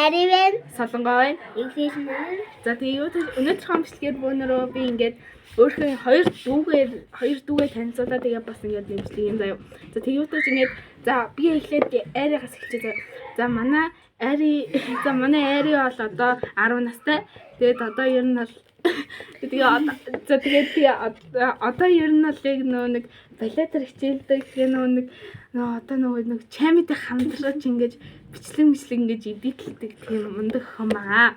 Аривэн. Солонгой. Инглишнэр. За тэгээ өнөөдрийн бичлэгээр бөөнөрөө би ингээд өөрхөн хоёр дүүгээ танилцуулаад тэгээ бас ингээд нэмжлээ юм заяа. За тэгээ утас ингээд за би эхлээд Аригаас эхэлчихье заяа. За манай Ари бол одоо 10 настай. Тэгээд одоо ер нь бол тэгээ одоо ер нь бол нэг балетар хичээлдэг. Тэгээ нөгөө нэг чамитай хамтраж ингэж бичлэг ингэж эдитлдэг тийм мундаг охин байгаа.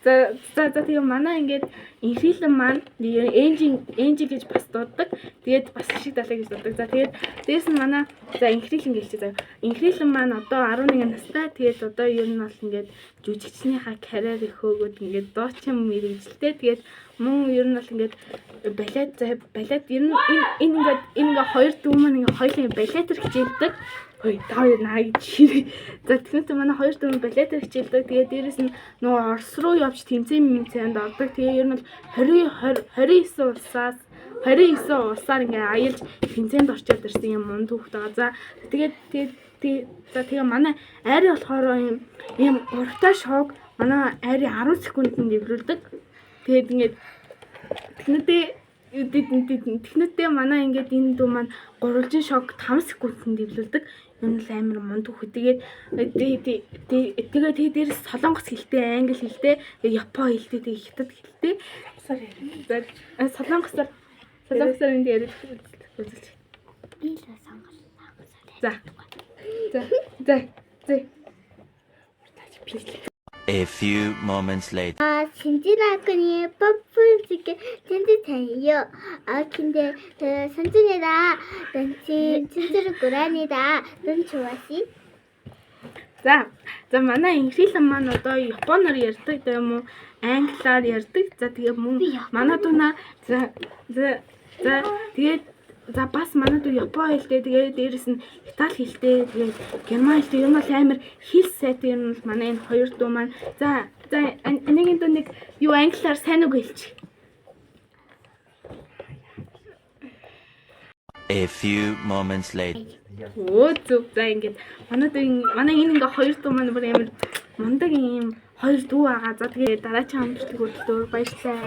За тэгээ манай ингээд инфилэн маань энжи гэж бас дууддаг. Тэгээд бас шиг далай гэж дууддаг. За тэгээд дээрэс нь манай инфилэн гэлчээ заа. Инфилэн маань одоо 11 настай. Тэгээд одоо ер нь бол ингээд жүжигчнийхаа карьер их хөөгөөд ингээд дуучин мэрэгжилтэй. Тэгээд мөн ер нь бол ингээд балет ер нь энэ хоёр дүү маань ингээд хоёулын балетар хичээлдэг. Хоёр наа чирээ. За тэгэхээр манай хоёр дүү балетар хичээлдэг. Тэгээд дээрэс нь нөгөө Орос руу явж тэмцээнд ордог. Тэгээ ер нь бол 29 улсаар ингээ аялж тэмцээнд орчоод ирсэн юм мунд хүүхэд байгаа. За тэгээ манай Ари болохоор ийм урагтай шоуг манай Ари 10 секундэд нэврүүлдэг. Тэгээд ингээд техниктэй манай ингээд энэ дүү маань гурвалжин шок 5 секундэд нэврүүлдэг. Энэ л амар мунд хүүхэд. Тэгээд дээрээс солонгос хэлтэй, англи хэлтэй, япон хэлтэй, тэгээд хятад хэлтэй. Солонгосоор энэ яриад үзэж. Би л сонголоо. За. A few moments later. 신진아군이 뻔뻔지게 찐득해요. 근데 선진이다. 넌 진짜로 고라니다. 넌 좋아하시? За манай инглишэн маань одоо японоор ярьдаг юм уу? Англиар ярьдаг. За тэгээ мөн манай дүүнаа тэгээд бас манай дүү япон хэлтэй, тэгээд дээрэс нь итали хэлтэй, тэгээд герман хэлтэй юм бол амар хэл сайтай юм бол манай энэ хоёр дүү маань. За нэг дүү нэг юу англиар сайн үг хэлчих. A few moments later. Зүг за ингээд манай энэ ингээ хоёр дүү маань бүр амар мундаг юм хоёр дүү байгаа. За тэгээ дараагийн хамтлагт хүртэл баярлалаа.